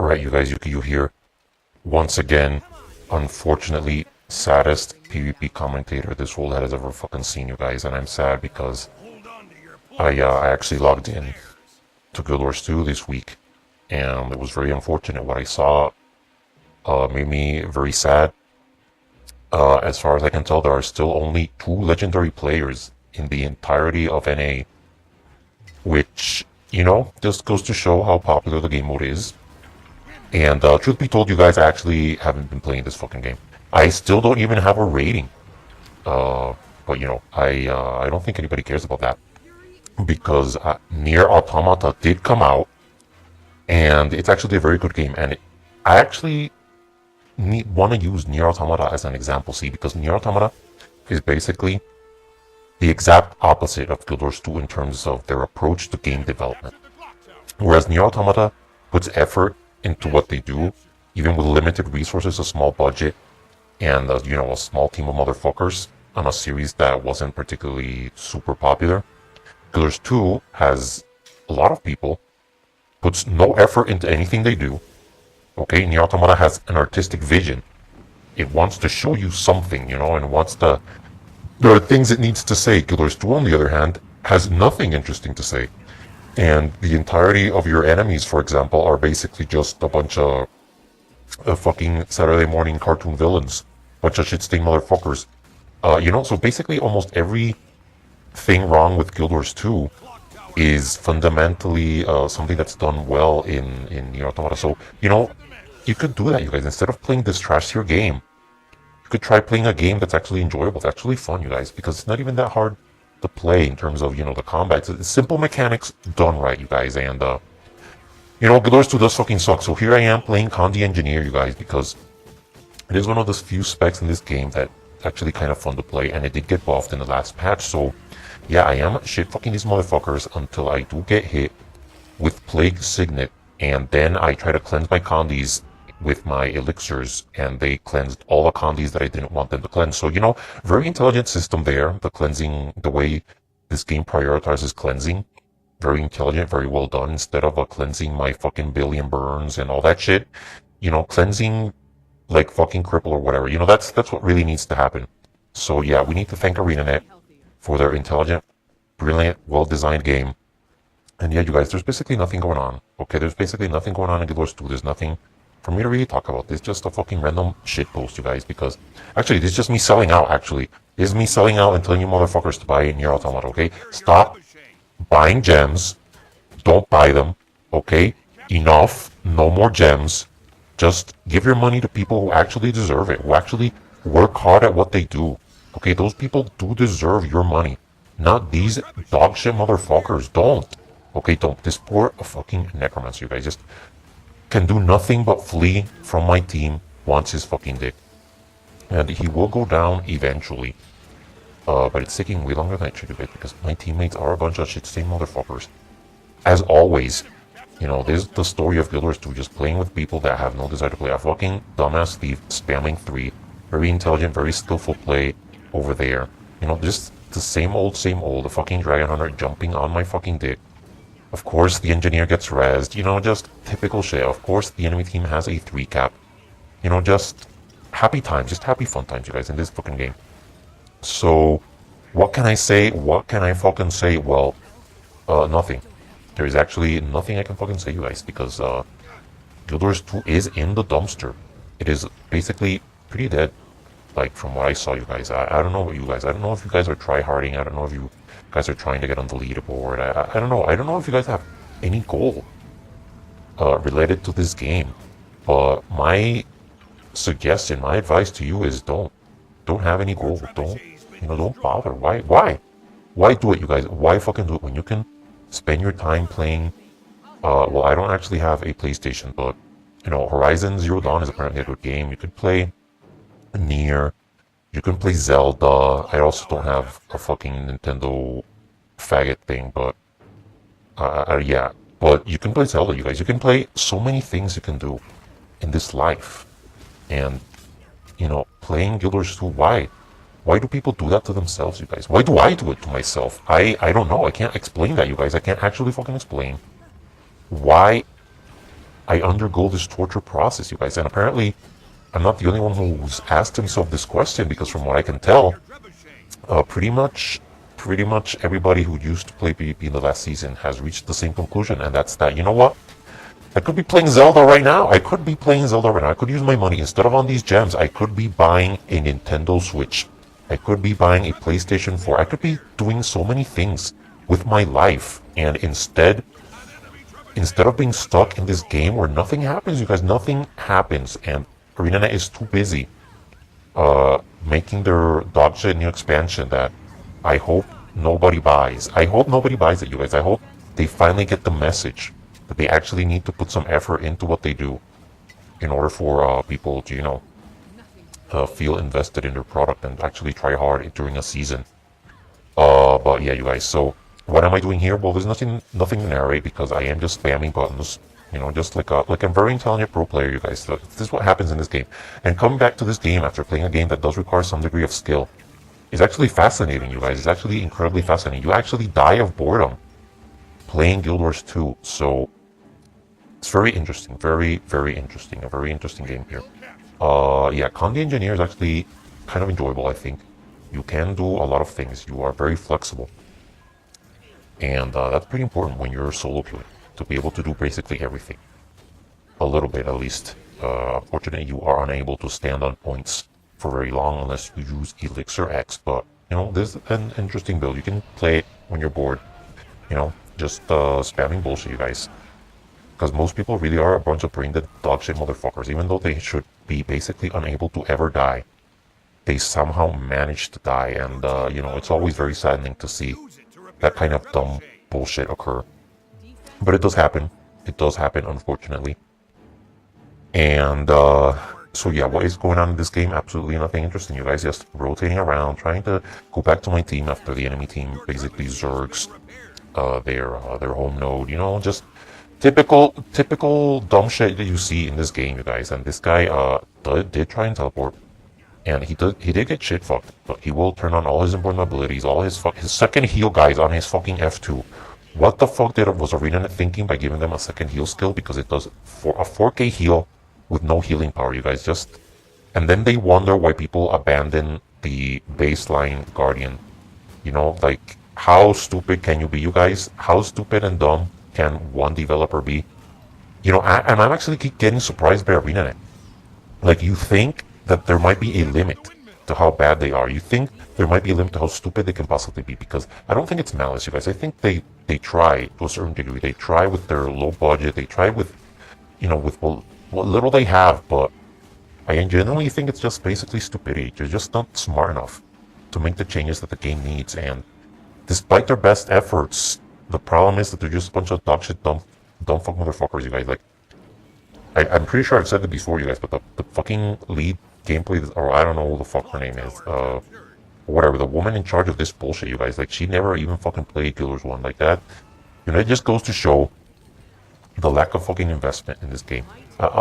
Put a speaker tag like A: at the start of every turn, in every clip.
A: Alright, you guys, you hear once again, unfortunately, saddest PvP commentator this world has ever fucking seen, you guys, and I'm sad because I actually logged in to Guild Wars 2 this week, and it was very unfortunate. What I saw made me very sad. As far as I can tell, there are still only 2 legendary players in the entirety of NA, which, just goes to show how popular the game mode is. And truth be told, you guys, I actually haven't been playing this fucking game. I still don't even have a rating. But I don't think anybody cares about that. Because Nier Automata did come out, and it's actually a very good game. And I actually want to use Nier Automata as an example, see, because Nier Automata is basically the exact opposite of Guild Wars 2 in terms of their approach to game development. Whereas Nier Automata puts effort into what they do, even with limited resources, a small budget, and a small team of motherfuckers on a series that wasn't particularly super popular. Guild Wars 2 has a lot of people, puts no effort into anything they do. Okay, Nier Automata has an artistic vision. It wants to show you something, and there are things it needs to say. Guild Wars 2, on the other hand, has nothing interesting to say. And the entirety of your enemies, for example, are basically just a bunch of fucking Saturday morning cartoon villains. Bunch of shit-stained motherfuckers. So basically almost everything wrong with Guild Wars 2 is fundamentally something that's done well in Nier Automata. So, you could do that, you guys. Instead of playing this trash-tier game, you could try playing a game that's actually enjoyable, that's actually fun, you guys, because it's not even that hard to play in terms of, the combat. It's simple mechanics done right, you guys, and, Guild Wars 2 does fucking suck. So here I am playing Condi Engineer, you guys, because it is one of those few specs in this game that actually kind of fun to play, and it did get buffed in the last patch. So yeah, I am shit fucking these motherfuckers until I do get hit with Plague Signet, and then I try to cleanse my Condis with my elixirs, and they cleansed all the Condis that I didn't want them to cleanse. So, very intelligent system there, the cleansing, the way this game prioritizes cleansing. Very intelligent, very well done. Instead of cleansing my fucking billion burns and all that shit, cleansing like fucking cripple or whatever. That's what really needs to happen. So yeah, we need to thank ArenaNet for their intelligent, brilliant, well-designed game. And yeah, you guys, there's basically nothing going on. Okay, there's basically nothing going on in Guild Wars 2. There's nothing for me to really talk about. It's just a fucking random shit post, you guys, because actually, this is just me selling out, actually. This is me selling out and telling you motherfuckers to buy Nier Automata, okay? Stop buying gems. Don't buy them, okay? Enough. No more gems. Just give your money to people who actually deserve it, who actually work hard at what they do. Okay, those people do deserve your money. Not these dogshit motherfuckers. Don't. Okay, don't. This poor fucking necromancer, you guys, just can do nothing but flee from my team, wants his fucking dick. And he will go down eventually. But it's taking way longer than it should have, because my teammates are a bunch of shit-stained motherfuckers. As always, this is the story of Guild Wars 2, just playing with people that have no desire to play. A fucking dumbass thief spamming 3. Very intelligent, very skillful play over there. Just the same old, the fucking Dragon Hunter jumping on my fucking dick. Of course, the engineer gets rezzed, just typical shit. Of course, the enemy team has a 3 cap. Just happy times, just happy fun times, you guys, in this fucking game. So, what can I say? What can I fucking say? Well, nothing. There is actually nothing I can fucking say, you guys, because Guild Wars 2 is in the dumpster. It is basically pretty dead, like, from what I saw, you guys. I don't know what you guys, I don't know if you guys are try-harding, I don't know if you guys are trying to get on the leaderboard, I don't know. I don't know if you guys have any goal related to this game. But my suggestion, my advice to you is don't have any goal. Don't bother. Why do it, you guys? Why fucking do it when you can spend your time playing? Well, I don't actually have a PlayStation, but Horizon Zero Dawn is apparently a good game. You could play Nier. You can play Zelda. I also don't have a fucking Nintendo faggot thing, but yeah. But you can play Zelda, you guys. You can play so many things you can do in this life. And, playing Guild Wars 2, why? Why do people do that to themselves, you guys? Why do I do it to myself? I don't know. I can't explain that, you guys. I can't actually fucking explain why I undergo this torture process, you guys. And apparently, I'm not the only one who's asked himself this question, because from what I can tell, pretty much everybody who used to play PvP in the last season has reached the same conclusion, and that's that, you know what? I could be playing Zelda right now. I could be playing Zelda right now. I could use my money. Instead of on these gems, I could be buying a Nintendo Switch. I could be buying a PlayStation 4. I could be doing so many things with my life. And instead of being stuck in this game where nothing happens, you guys, nothing happens. And ArenaNet is too busy making their dogshit new expansion that I hope nobody buys. I hope nobody buys it, you guys. I hope they finally get the message that they actually need to put some effort into what they do in order for people to, feel invested in their product and actually try hard during a season. But yeah, you guys, so what am I doing here? Well, there's nothing to narrate because I am just spamming buttons, just like a very intelligent pro player, you guys. So this is what happens in this game. And coming back to this game after playing a game that does require some degree of skill is actually fascinating, you guys. It's actually incredibly fascinating. You actually die of boredom playing Guild Wars 2, so it's very interesting, very, very interesting, a very interesting game here. Yeah, Con the Engineer is actually kind of enjoyable, I think. You can do a lot of things. You are very flexible. And that's pretty important when you're solo queuing, to be able to do basically everything. A little bit, at least. Unfortunately, you are unable to stand on points for very long unless you use Elixir X, but, this is an interesting build. You can play it when you're bored, just spamming bullshit, you guys. Because most people really are a bunch of brain-dead dogshit motherfuckers. Even though they should be basically unable to ever die, they somehow manage to die, and, it's always very saddening to see that kind of dumb bullshit occur. But it does happen. It does happen, unfortunately. And, so yeah, what is going on in this game? Absolutely nothing interesting, you guys. Just rotating around, trying to go back to my team after the enemy team basically zergs their home node, just typical dumb shit that you see in this game, you guys. And this guy did try and teleport, and he did get shit fucked, but he will turn on all his important abilities, all his second heal, guys, on his fucking F2. What the fuck was ArenaNet thinking by giving them a second heal skill? Because it does for a 4K heal with no healing power, you guys. And then they wonder why people abandon the baseline Guardian. Like, how stupid can you be, you guys? How stupid and dumb can one developer be? And I'm actually keep getting surprised by ArenaNet. Like, you think that there might be a limit to how bad they are. You think there might be a limit to how stupid they can possibly be, because I don't think it's malice, you guys. I think they try to a certain degree. They try with their low budget. They try with, with what little they have, but I genuinely think it's just basically stupidity. They're just not smart enough to make the changes that the game needs, and despite their best efforts, the problem is that they're just a bunch of dogshit, dumb fuck motherfuckers, you guys. Like, I'm pretty sure I've said it before, you guys, but the fucking lead gameplay, or I don't know who the fuck her name is, whatever, the woman in charge of this bullshit, you guys, like, she never even fucking played Guild Wars 1 like that. It just goes to show the lack of fucking investment in this game.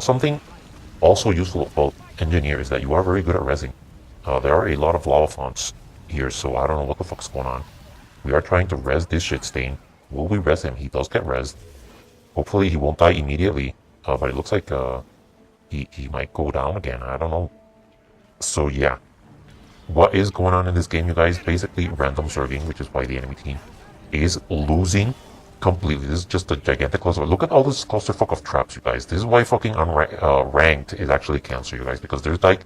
A: Something also useful about Engineer is that you are very good at rezzing. There are a lot of lava fonts here, so I don't know what the fuck's going on. We are trying to res this shit stain. Will we res him? He does get rezzed. Hopefully he won't die immediately, but it looks like he might go down again. I don't know. So yeah, what is going on in this game, you guys? Basically random zerging, which is why the enemy team is losing completely. This is just a gigantic cluster. Look at all this clusterfuck of traps, you guys. This is why fucking ranked is actually cancer, you guys, because there's like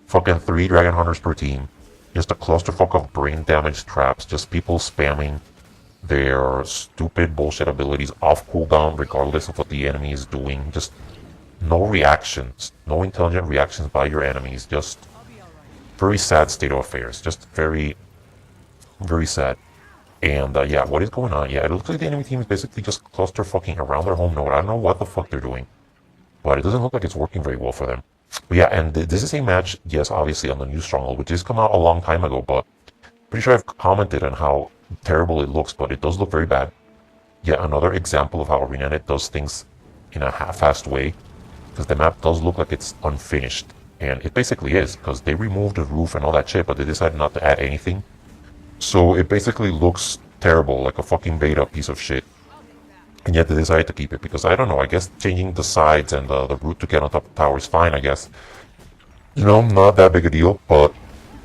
A: fucking 3 Dragon Hunters per team. Just a clusterfuck of brain damage traps. Just people spamming their stupid bullshit abilities off cooldown regardless of what the enemy is doing. Just no reactions. No intelligent reactions by your enemies. Just very sad state of affairs. Just very, very sad. And yeah, what is going on? Yeah, it looks like the enemy team is basically just clusterfucking around their home node. I don't know what the fuck they're doing, but it doesn't look like it's working very well for them. But yeah, and this is a match, yes, obviously on the new Stronghold, which has come out a long time ago, but pretty sure I've commented on how terrible it looks, but it does look very bad. Yet another example of how ArenaNet does things in a half-assed way, because the map does look like it's unfinished, and it basically is, because they removed the roof and all that shit, but they decided not to add anything. So it basically looks terrible, like a fucking beta piece of shit. And yet they decided to keep it because I don't know. I guess changing the sides and the route to get on top of the tower is fine. I guess, not that big a deal. But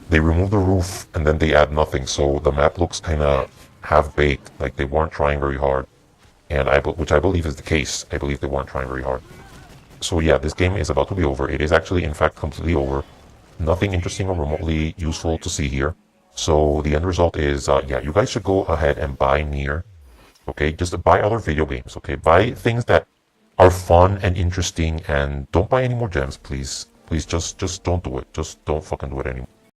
A: they remove the roof and then they add nothing, so the map looks kind of half-baked. Like they weren't trying very hard, and which I believe is the case. I believe they weren't trying very hard. So yeah, this game is about to be over. It is actually, in fact, completely over. Nothing interesting or remotely useful to see here. So the end result is, yeah, you guys should go ahead and buy Nier. Okay, just buy other video games. Okay, buy things that are fun and interesting, and don't buy any more gems, please. Please, just don't do it. Just don't fucking do it anymore.